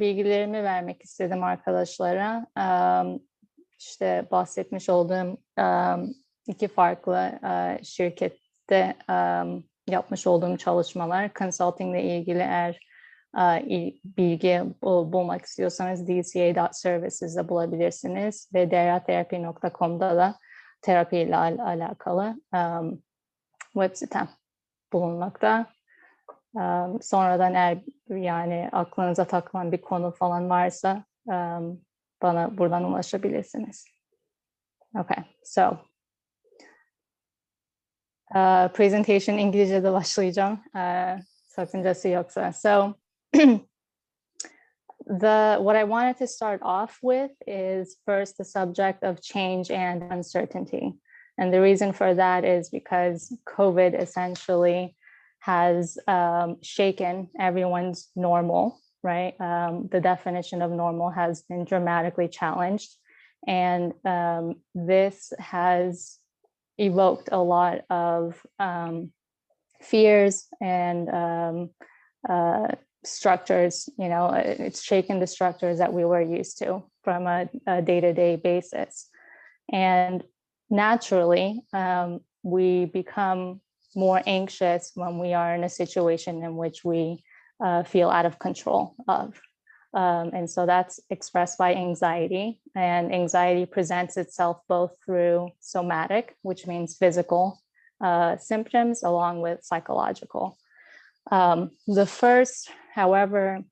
bilgilerimi vermek istedim arkadaşlara. İşte bahsetmiş olduğum iki farklı şirkette yapmış olduğum çalışmalar, consulting ile ilgili eğer bilgi bulmak istiyorsanız dca.services'de bulabilirsiniz ve deryaterapi.com'da da terapi ile alakalı web sitem bulunmakta. Sonradan eğer yani aklınıza takılan bir konu falan varsa bana buradan ulaşabilirsiniz. Okay, so presentation İngilizce'de başlayacağım. Sakıncası yoksa. So what I wanted to start off with is first the subject of change and uncertainty. And the reason for that is because COVID essentially has shaken everyone's normal, right? The definition of normal has been dramatically challenged. And this has evoked a lot of fears and structures, you know, it's shaken the structures that we were used to from a day-to-day basis. And naturally, we become more anxious when we are in a situation in which we feel out of control of. And so that's expressed by anxiety, and anxiety presents itself both through somatic, which means physical symptoms, along with psychological. The first, however,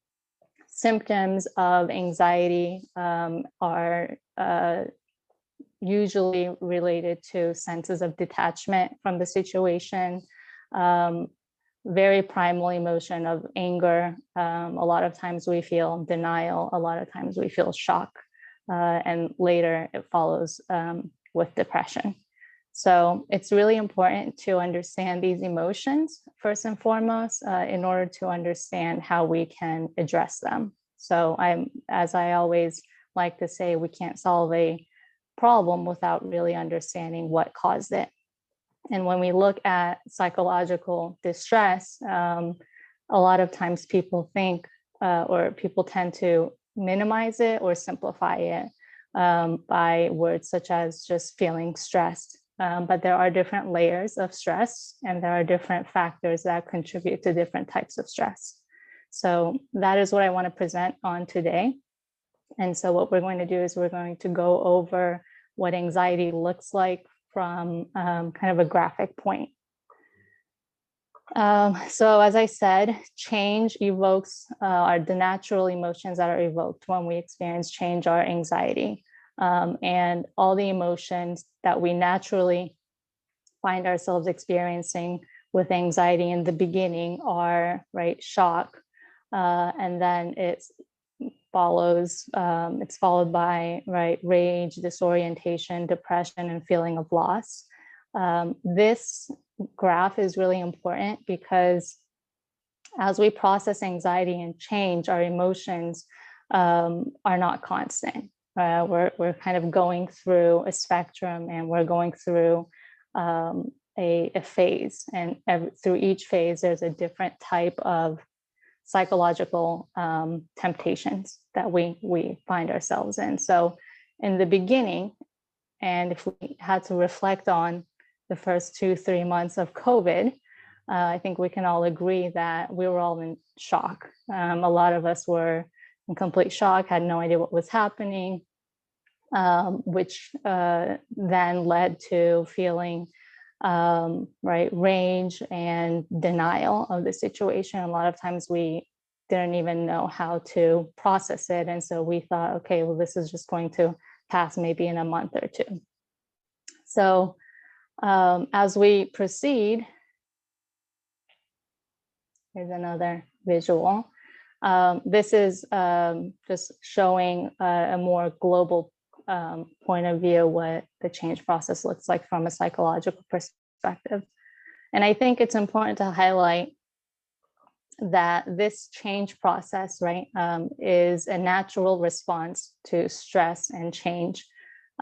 symptoms of anxiety are usually related to senses of detachment from the situation, very primal emotion of anger. A lot of times we feel denial, a lot of times we feel shock, and later it follows with depression. So it's really important to understand these emotions first and foremost in order to understand how we can address them. So as I always like to say, we can't solve a problem without really understanding what caused it. And when we look at psychological distress, a lot of times people think or people tend to minimize it or simplify it by words such as just feeling stressed. But there are different layers of stress, and there are different factors that contribute to different types of stress. So that is what I want to present on today. And so what we're going to do is we're going to go over what anxiety looks like from kind of a graphic point. So as I said, change evokes the natural emotions that are evoked when we experience change are anxiety. And all the emotions that we naturally find ourselves experiencing with anxiety in the beginning are, right, shock, and then it's followed by, right, rage, disorientation, depression, and feeling of loss. This graph is really important because as we process anxiety and change, our emotions are not constant. We're kind of going through a spectrum, and we're going through a phase, and through each phase there's a different type of psychological temptations that we find ourselves in. So in the beginning, and if we had to reflect on the first 2-3 months of COVID, I think we can all agree that we were all in shock. A lot of us were in complete shock, had no idea what was happening, which then led to feeling right, rage and denial of the situation. A lot of times we didn't even know how to process it. And so we thought, okay, well, this is just going to pass maybe in a month or two. So as we proceed, here's another visual. This is just showing a more global point of view, what the change process looks like from a psychological perspective. And I think it's important to highlight that this change process, right, is a natural response to stress and change.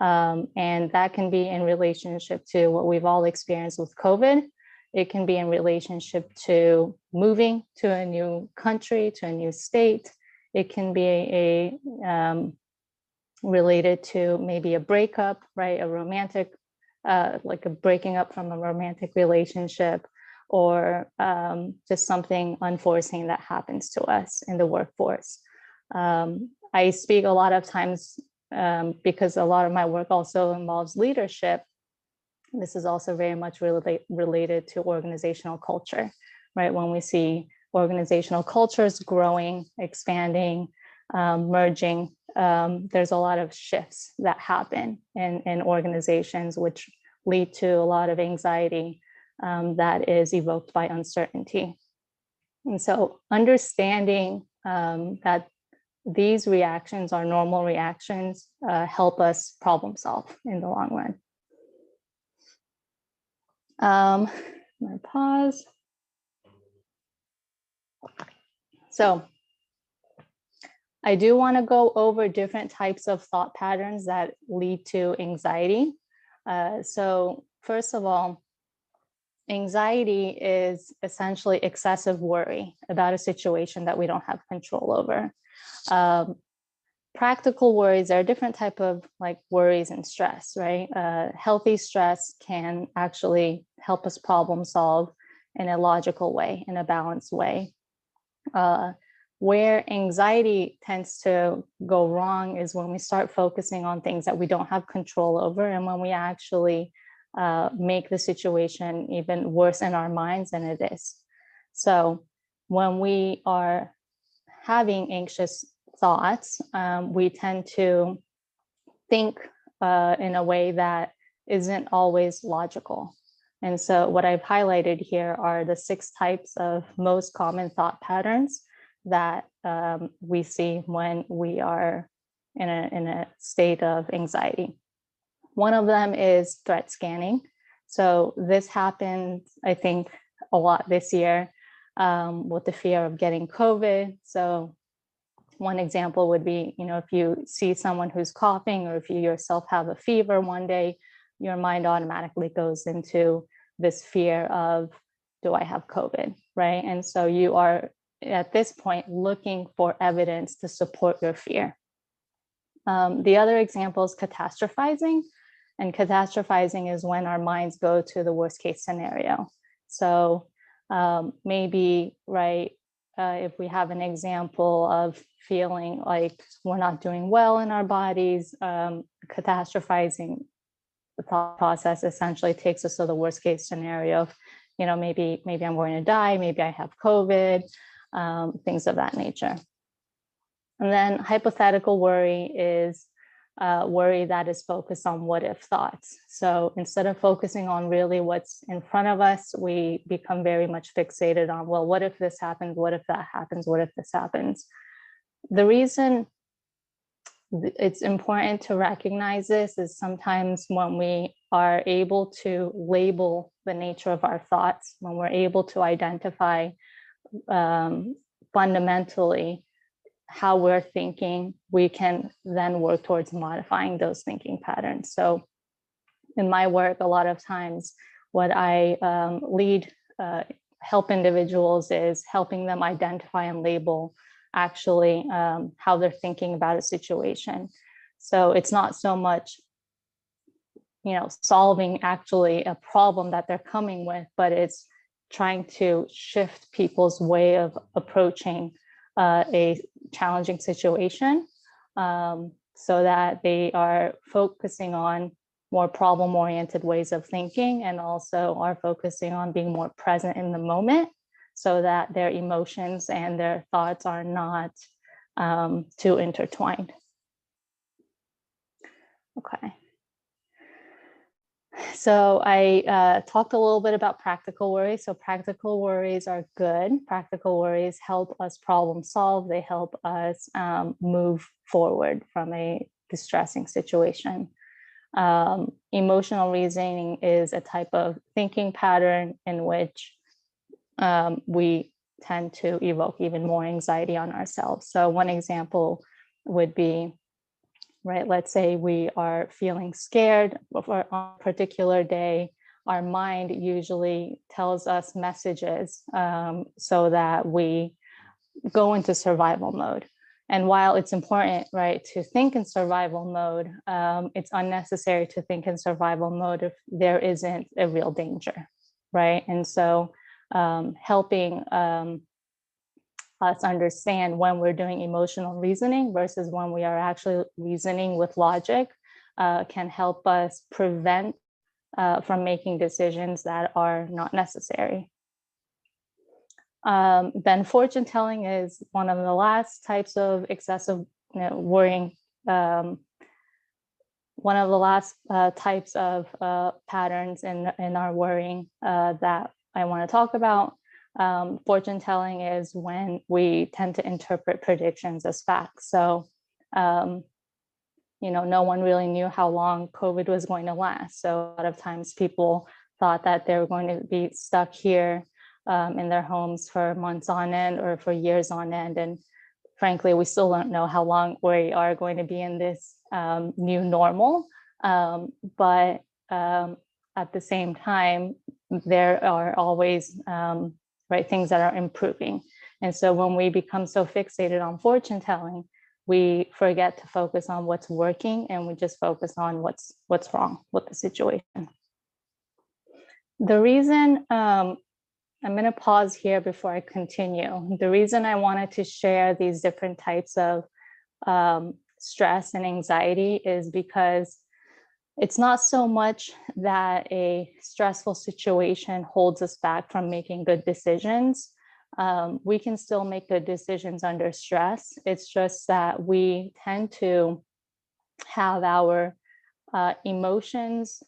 And that can be in relationship to what we've all experienced with COVID. It can be in relationship to moving to a new country, to a new state. It can be related to maybe a breakup, right? A romantic, like a breaking up from a romantic relationship, or just something unforeseen that happens to us in the workforce. I speak a lot of times because a lot of my work also involves leadership. This is also very much related to organizational culture, right? When we see organizational cultures growing, expanding, merging, there's a lot of shifts that happen in organizations, which lead to a lot of anxiety that is evoked by uncertainty. And so understanding that these reactions are normal reactions help us problem solve in the long run. I'm gonna pause. So I do want to go over different types of thought patterns that lead to anxiety. So first of all, anxiety is essentially excessive worry about a situation that we don't have control over. Practical worries are a different type of like worries and stress, right? Healthy stress can actually help us problem solve in a logical way, in a balanced way. Where anxiety tends to go wrong is when we start focusing on things that we don't have control over, and when we actually make the situation even worse in our minds than it is. So when we are having anxious thoughts, we tend to think in a way that isn't always logical. And so what I've highlighted here are the 6 types of most common thought patterns that we see when we are in a state of anxiety. One of them is threat scanning. So this happened, I think, a lot this year with the fear of getting COVID. So one example would be, if you see someone who's coughing, or if you yourself have a fever one day, your mind automatically goes into this fear of, do I have COVID, right? And so you are at this point looking for evidence to support your fear. The other example is catastrophizing. And catastrophizing is when our minds go to the worst case scenario. So maybe, right, if we have an example of feeling like we're not doing well in our bodies, catastrophizing, the thought process essentially takes us to the worst case scenario of, maybe I'm going to die, maybe I have COVID, things of that nature. And then hypothetical worry is worry that is focused on what if thoughts. So instead of focusing on really what's in front of us, we become very much fixated on, well, what if this happens? What if that happens? What if this happens? The reason it's important to recognize this is sometimes when we are able to label the nature of our thoughts, when we're able to identify fundamentally how we're thinking, we can then work towards modifying those thinking patterns. So in my work, a lot of times what I help individuals is helping them identify and label actually how they're thinking about a situation. So it's not so much, solving actually a problem that they're coming with, but it's trying to shift people's way of approaching a challenging situation so that they are focusing on more problem-oriented ways of thinking, and also are focusing on being more present in the moment so that their emotions and their thoughts are not too intertwined. Okay. So I talked a little bit about practical worries. So practical worries are good. Practical worries help us problem solve. They help us move forward from a distressing situation. Emotional reasoning is a type of thinking pattern in which we tend to evoke even more anxiety on ourselves. So one example would be, right, let's say we are feeling scared on a particular day. Our mind usually tells us messages so that we go into survival mode. And while it's important, right, to think in survival mode, it's unnecessary to think in survival mode if there isn't a real danger, right? And so helping us understand when we're doing emotional reasoning versus when we are actually reasoning with logic can help us prevent from making decisions that are not necessary. Then fortune telling is one of the last types of excessive worrying, one of the last types of patterns in our worrying that I want to talk about. Fortune telling is when we tend to interpret predictions as facts. So, no one really knew how long COVID was going to last. So a lot of times people thought that they were going to be stuck here in their homes for months on end or for years on end. And frankly, we still don't know how long we are going to be in this new normal. But at the same time, there are always things that are improving. And so when we become so fixated on fortune telling, we forget to focus on what's working and we just focus on what's wrong with the situation. The reason I'm going to pause here before I continue. The reason I wanted to share these different types of stress and anxiety is because it's not so much that a stressful situation holds us back from making good decisions. We can still make good decisions under stress. It's just that we tend to have our emotions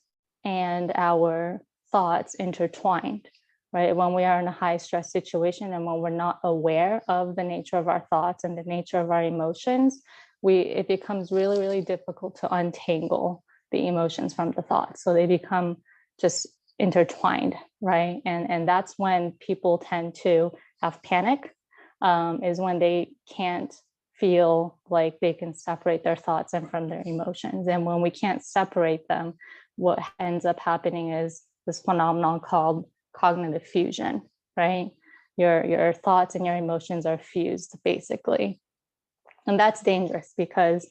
and our thoughts intertwined, right? When we are in a high stress situation and when we're not aware of the nature of our thoughts and the nature of our emotions, it becomes really, really difficult to untangle the emotions from the thoughts. So they become just intertwined, right? And that's when people tend to have panic, is when they can't feel like they can separate their thoughts and from their emotions. And when we can't separate them, what ends up happening is this phenomenon called cognitive fusion, right? Your thoughts and your emotions are fused, basically. And that's dangerous because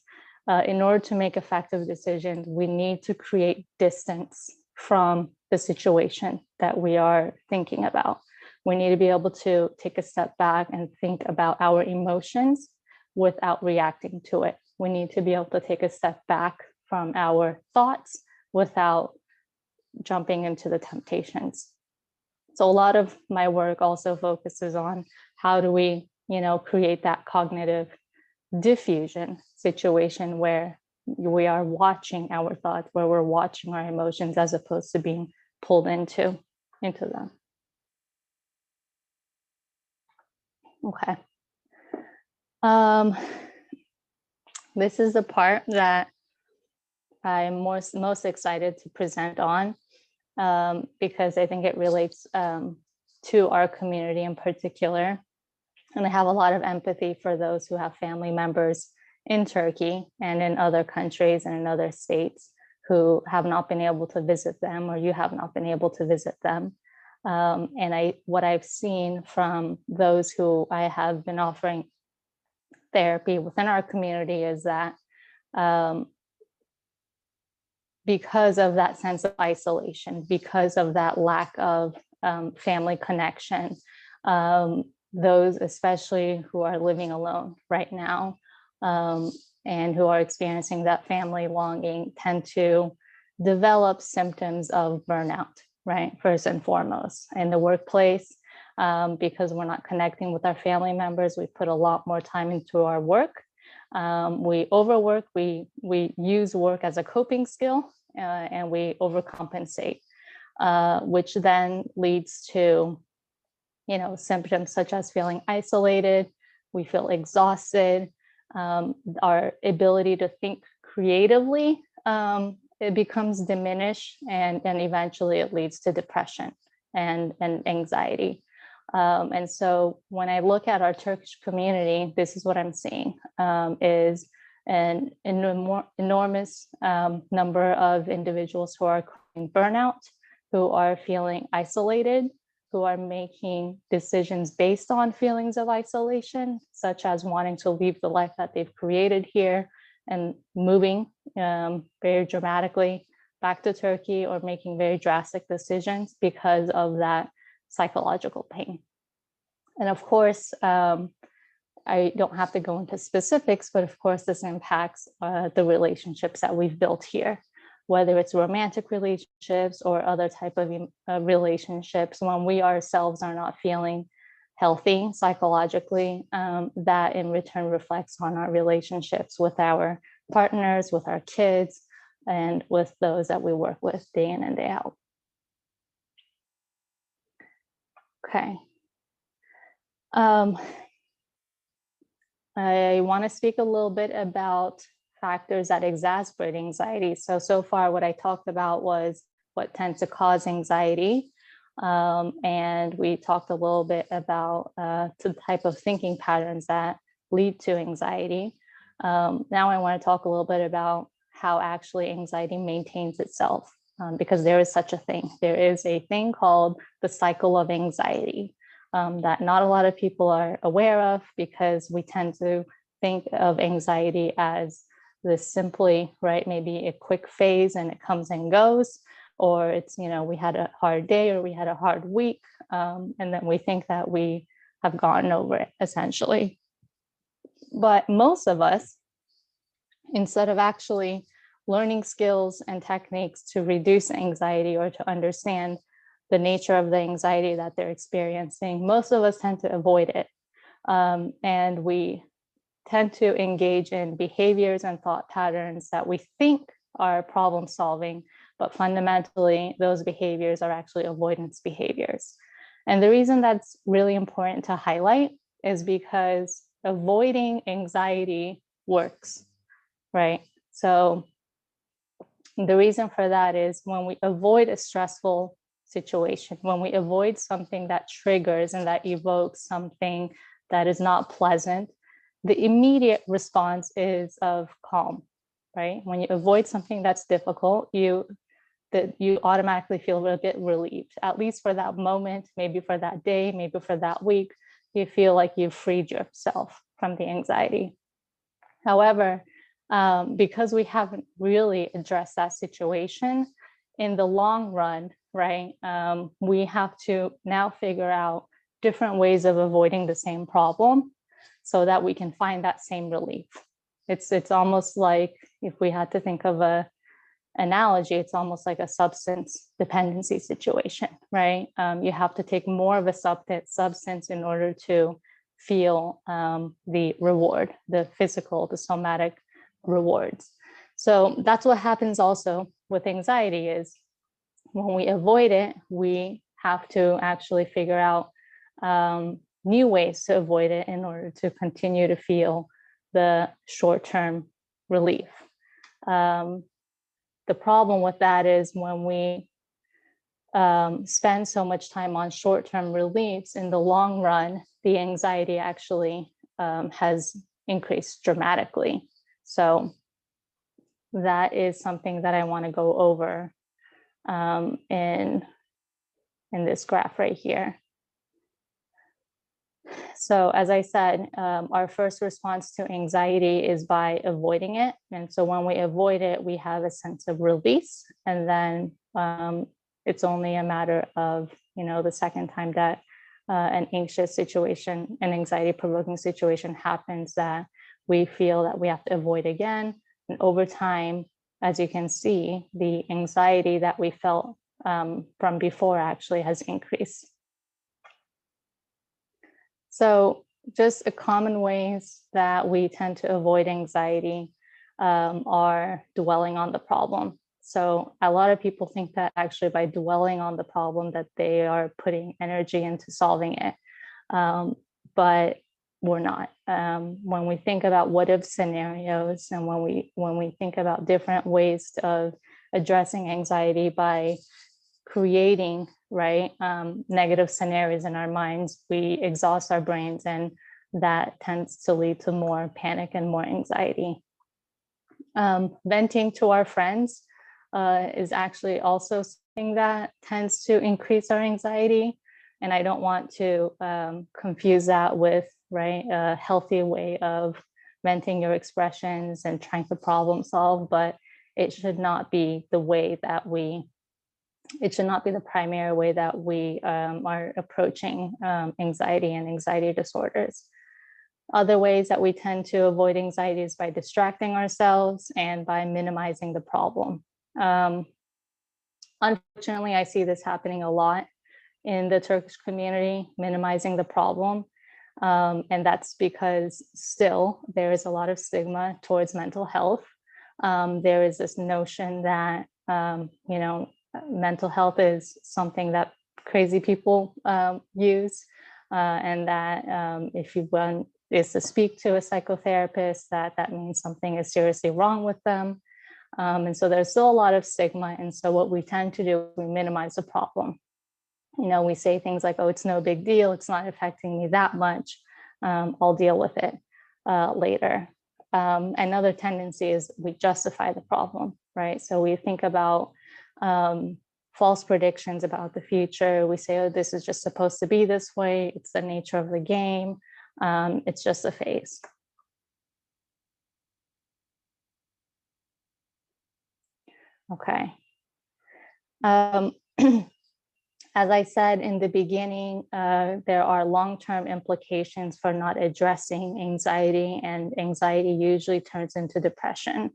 in order to make effective decisions, we need to create distance from the situation that we are thinking about. We need to be able to take a step back and think about our emotions without reacting to it. We need to be able to take a step back from our thoughts without jumping into the temptations. So a lot of my work also focuses on how do we, create that cognitive diffusion situation where we are watching our thoughts, where we're watching our emotions as opposed to being pulled into them. Okay. This is the part that I'm most excited to present on because I think it relates to our community in particular. And I have a lot of empathy for those who have family members in Turkey and in other countries and in other states who have not been able to visit them, or you have not been able to visit them. And what I've seen from those who I have been offering therapy within our community is that because of that sense of isolation, because of that lack of family connection, those especially who are living alone right now and who are experiencing that family longing tend to develop symptoms of burnout, right? First and foremost in the workplace, because we're not connecting with our family members, we put a lot more time into our work. We overwork, we use work as a coping skill, and we overcompensate, which then leads to symptoms such as feeling isolated. We feel exhausted. Our ability to think creatively, it becomes diminished, and eventually it leads to depression and anxiety. And so when I look at our Turkish community, this is what I'm seeing, is an enormous number of individuals who are burnout, who are feeling isolated, who are making decisions based on feelings of isolation, such as wanting to leave the life that they've created here and moving very dramatically back to Turkey, or making very drastic decisions because of that psychological pain. And of course, I don't have to go into specifics, but of course, this impacts the relationships that we've built here, whether it's romantic relationships or other type of relationships. When we ourselves are not feeling healthy psychologically, that in return reflects on our relationships with our partners, with our kids, and with those that we work with day in and day out. Okay. I want to speak a little bit about factors that exacerbate anxiety. So far what I talked about was what tends to cause anxiety. And we talked a little bit about the type of thinking patterns that lead to anxiety. Now I want to talk a little bit about how actually anxiety maintains itself, because there is such a thing. There is a thing called the cycle of anxiety. That not a lot of people are aware of, because we tend to think of anxiety as this simply, right, maybe a quick phase and it comes and goes, or it's, we had a hard day or we had a hard week, and then we think that we have gotten over it, essentially. But most of us, instead of actually learning skills and techniques to reduce anxiety or to understand the nature of the anxiety that they're experiencing, most of us tend to avoid it. And we tend to engage in behaviors and thought patterns that we think are problem solving, but fundamentally those behaviors are actually avoidance behaviors. And the reason that's really important to highlight is because avoiding anxiety works, right? So the reason for that is when we avoid a stressful situation, when we avoid something that triggers and that evokes something that is not pleasant, the immediate response is of calm, right? When you avoid something that's difficult, you automatically feel a bit relieved, at least for that moment, maybe for that day, maybe for that week. You feel like you've freed yourself from the anxiety. However, because we haven't really addressed that situation, in the long run, right, we have to now figure out different ways of avoiding the same problem so that we can find that same relief. It's almost like, if we had to think of a analogy, it's almost like a substance dependency situation, right? You have to take more of a substance in order to feel the reward, the physical, the somatic rewards. So that's what happens also with anxiety, is when we avoid it, we have to actually figure out new ways to avoid it in order to continue to feel the short-term relief. The problem with that is when we spend so much time on short-term reliefs, in the long run, the anxiety actually has increased dramatically. So that is something that I want to go over in this graph right here. So as I said, our first response to anxiety is by avoiding it. And so when we avoid it, we have a sense of release. And then it's only a matter of, the second time that an anxious situation, an anxiety-provoking situation happens, that we feel that we have to avoid again. And over time, as you can see, the anxiety that we felt from before actually has increased. So just a common ways that we tend to avoid anxiety are dwelling on the problem. So a lot of people think that actually by dwelling on the problem that they are putting energy into solving it, but we're not. When we think about what if scenarios, and when we think about different ways of addressing anxiety by creating, right, negative scenarios in our minds, we exhaust our brains, and that tends to lead to more panic and more anxiety. Venting to our friends is actually also something that tends to increase our anxiety. And I don't want to confuse that with, right, a healthy way of venting your expressions and trying to problem solve, but it should not be the way that it should not be the primary way that we are approaching anxiety and anxiety disorders. Other ways that we tend to avoid anxiety is by distracting ourselves and by minimizing the problem. Unfortunately, I see this happening a lot in the Turkish community, minimizing the problem. And that's because still there is a lot of stigma towards mental health. There is this notion that, mental health is something that crazy people use, and that if you want is to speak to a psychotherapist, that means something is seriously wrong with them. And so there's still a lot of stigma. And so what we tend to do, we minimize the problem. We say things like, oh, it's no big deal. It's not affecting me that much. I'll deal with it later. Another tendency is we justify the problem, right? So we think about false predictions about the future. We say, oh, this is just supposed to be this way. It's the nature of the game. It's just a phase. Okay. As I said in the beginning, there are long-term implications for not addressing anxiety, and anxiety usually turns into depression.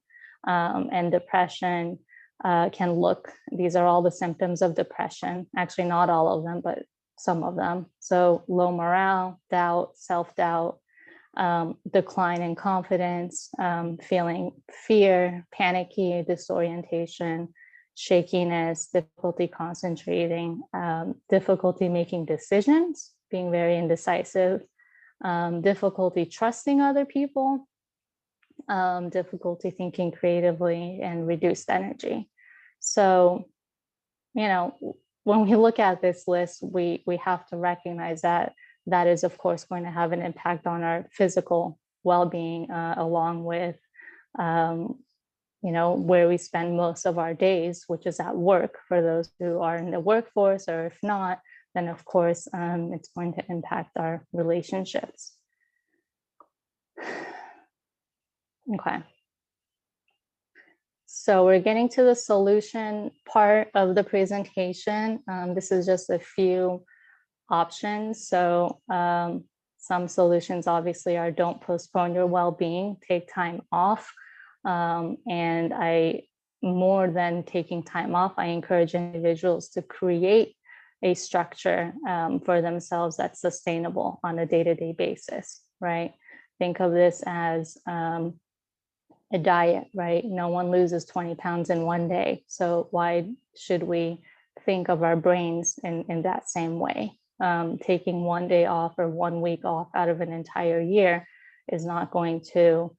And depression can look, these are all the symptoms of depression, actually not all of them, but some of them. So low morale, doubt, self-doubt, decline in confidence, feeling fear, panicky, disorientation, shakiness, difficulty concentrating, difficulty making decisions, being very indecisive, difficulty trusting other people, difficulty thinking creatively, and reduced energy. So, when we look at this list, we have to recognize that that is, of course, going to have an impact on our physical well-being, along with where we spend most of our days, which is at work for those who are in the workforce, or if not, then of course, it's going to impact our relationships. Okay. So we're getting to the solution part of the presentation. This is just a few options. So some solutions obviously are don't postpone your well-being, take time off. And more than taking time off, I encourage individuals to create a structure for themselves that's sustainable on a day-to-day basis, right? Think of this as a diet, right? No one loses 20 pounds in one day. So why should we think of our brains in that same way? Taking one day off or 1 week off out of an entire year is not going to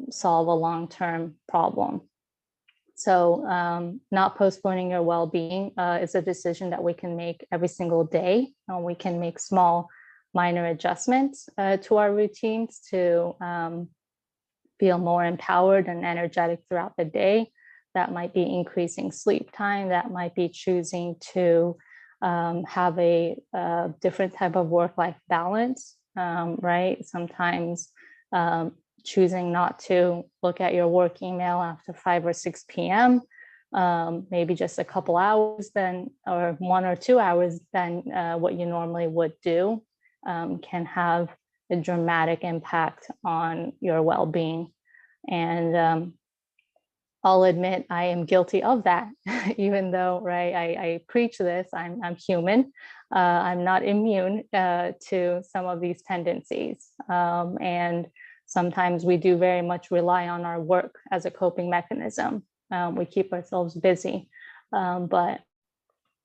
solve a long-term problem. So not postponing your well-being is a decision that we can make every single day. We can make small, minor adjustments to our routines to feel more empowered and energetic throughout the day. That might be increasing sleep time. That might be choosing to have a different type of work-life balance, right? Sometimes choosing not to look at your work email after 5 or 6 p.m., maybe just a couple hours then, or 1 or 2 hours than what you normally would do, can have a dramatic impact on your well-being. And I'll admit I am guilty of that, even though, right, I preach this, I'm human. I'm not immune to some of these tendencies. And sometimes we do very much rely on our work as a coping mechanism. We keep ourselves busy. But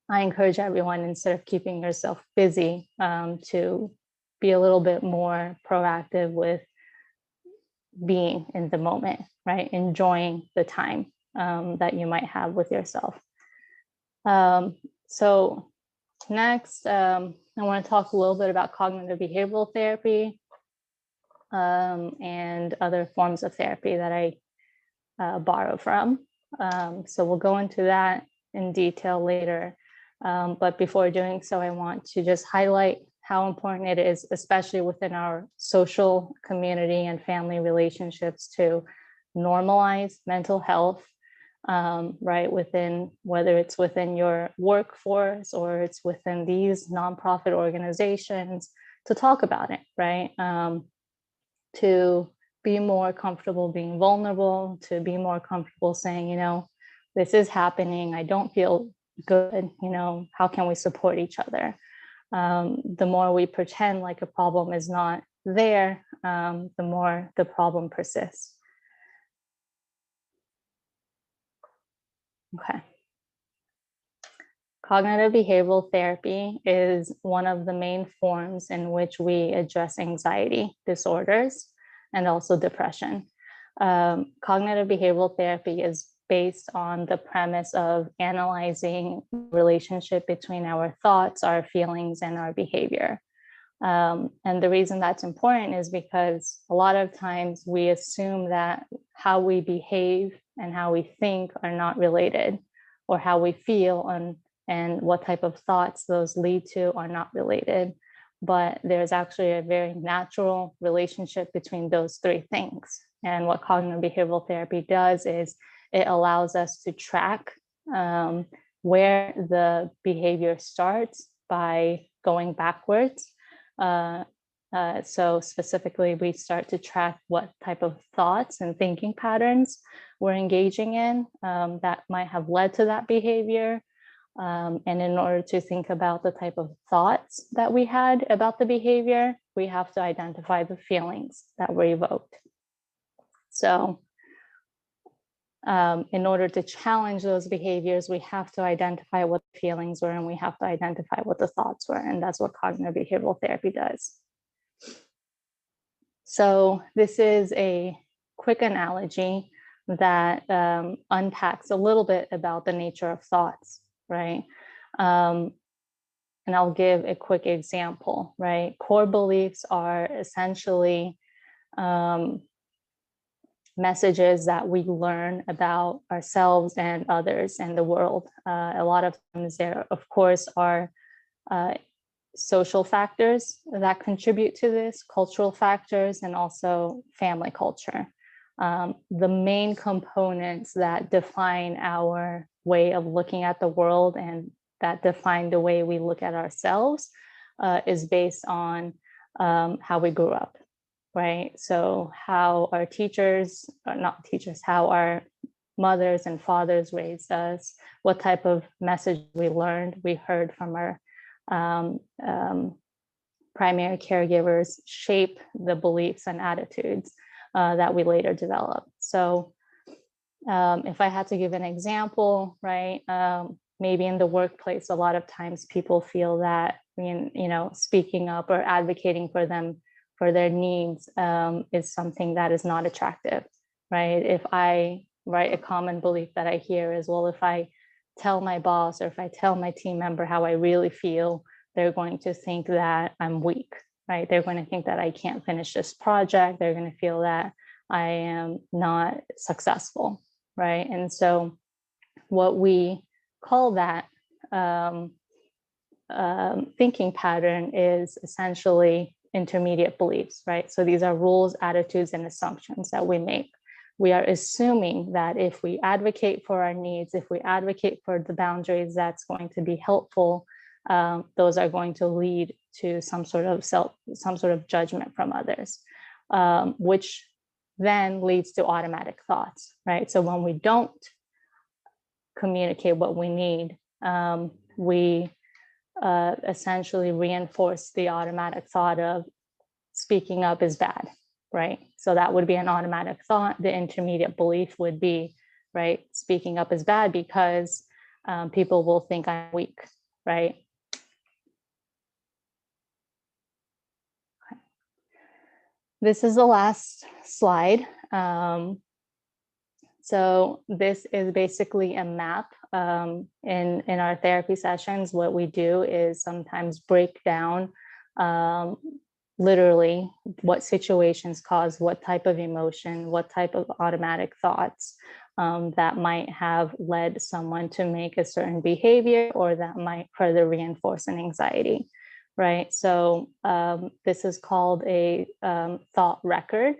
I encourage everyone, instead of keeping yourself busy, to be a little bit more proactive with being in the moment, right? Enjoying the time that you might have with yourself. So next, I want to talk a little bit about cognitive behavioral therapy and other forms of therapy that I borrow from. So we'll go into that in detail later. But before doing so, I want to just highlight how important it is, especially within our social community and family relationships, to normalize mental health, right? Whether it's within your workforce or it's within these nonprofit organizations, to talk about it, right? To be more comfortable being vulnerable, to be more comfortable saying, this is happening, I don't feel good, how can we support each other? The more we pretend like a problem is not there, the more the problem persists. Okay. Cognitive behavioral therapy is one of the main forms in which we address anxiety disorders and also depression. Cognitive behavioral therapy is based on the premise of analyzing the relationship between our thoughts, our feelings, and our behavior. And the reason that's important is because a lot of times we assume that how we behave and how we think are not related, or how we feel and what type of thoughts those lead to are not related. But there's actually a very natural relationship between those three things. And what cognitive behavioral therapy does is it allows us to track where the behavior starts by going backwards. So specifically, we start to track what type of thoughts and thinking patterns we're engaging in that might have led to that behavior. And in order to think about the type of thoughts that we had about the behavior, we have to identify the feelings that were evoked. So in order to challenge those behaviors, we have to identify what the feelings were, and we have to identify what the thoughts were. And that's what cognitive behavioral therapy does. So this is a quick analogy that unpacks a little bit about the nature of thoughts, right? And I'll give a quick example, right? Core beliefs are essentially messages that we learn about ourselves and others and the world. A lot of times there, of course, are social factors that contribute to this, cultural factors, and also family culture. The main components that define our way of looking at the world and that define the way we look at ourselves is based on how we grew up, right? So how our teachers, or not teachers, how our mothers and fathers raised us, what type of message we learned, we heard from our primary caregivers, shape the beliefs and attitudes that we later develop. So if I had to give an example, right, maybe in the workplace, a lot of times people feel that, speaking up or advocating for them, for their needs is something that is not attractive, right? If a common belief that I hear is, well, if I tell my boss or if I tell my team member how I really feel, they're going to think that I'm weak, right? They're going to think that I can't finish this project. They're going to feel that I am not successful, right? And so what we call that thinking pattern is essentially intermediate beliefs, right? So these are rules, attitudes, and assumptions that we make. We are assuming that if we advocate for our needs, if we advocate for the boundaries that's going to be helpful, those are going to lead to some sort of judgment from others, which then leads to automatic thoughts, right? So when we don't communicate what we need, we essentially reinforce the automatic thought of speaking up is bad, right? So that would be an automatic thought. The intermediate belief would be, right, speaking up is bad because people will think I'm weak, right? Okay. This is the last slide. So this is basically a map. In our therapy sessions, what we do is sometimes break down literally what situations cause what type of emotion, what type of automatic thoughts that might have led someone to make a certain behavior, or that might further reinforce an anxiety, right? So this is called a thought record.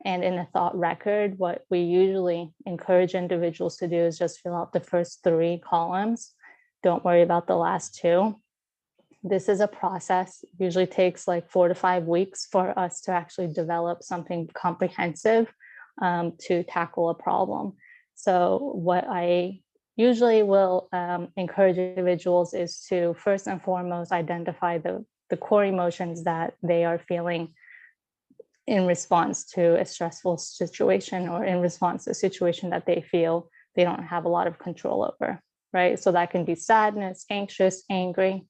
And in a thought record, what we usually encourage individuals to do is just fill out the first 3 columns. Don't worry about the last 2. This is a process, usually takes like 4 to 5 weeks for us to actually develop something comprehensive to tackle a problem. So what I usually will encourage individuals is to first and foremost identify the core emotions that they are feeling in response to a stressful situation, or in response to a situation that they feel they don't have a lot of control over, right? So that can be sadness, anxious, angry.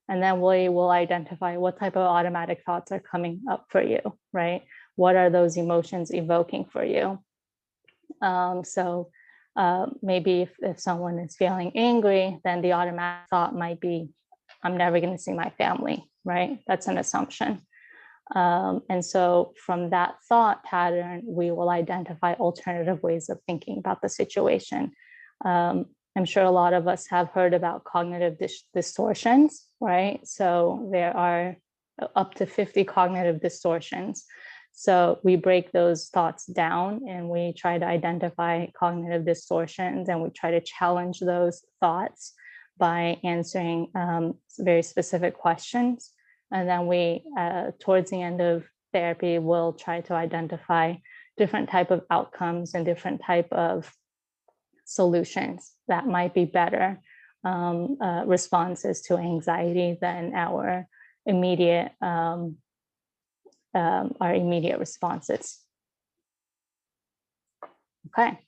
And then we will identify what type of automatic thoughts are coming up for you, right? What are those emotions evoking for you? Maybe if someone is feeling angry, then the automatic thought might be, I'm never going to see my family, right? That's an assumption. And so from that thought pattern, we will identify alternative ways of thinking about the situation. I'm sure a lot of us have heard about cognitive distortions, right? So there are up to 50 cognitive distortions. So we break those thoughts down and we try to identify cognitive distortions, and we try to challenge those thoughts by answering very specific questions. And then we, towards the end of therapy, will try to identify different type of outcomes and different type of solutions that might be better responses to anxiety than our immediate responses. Okay,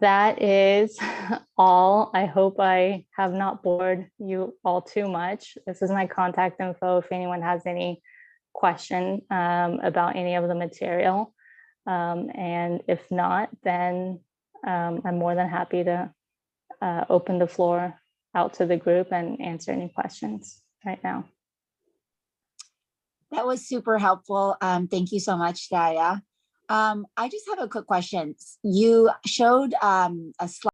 that is all. I hope I have not bored you all too much. This is my contact info if anyone has any question about any of the material. And if not, then I'm more than happy to open the floor out to the group and answer any questions right now. That was super helpful. Thank you so much, Derya. I just have a quick question. You showed a slide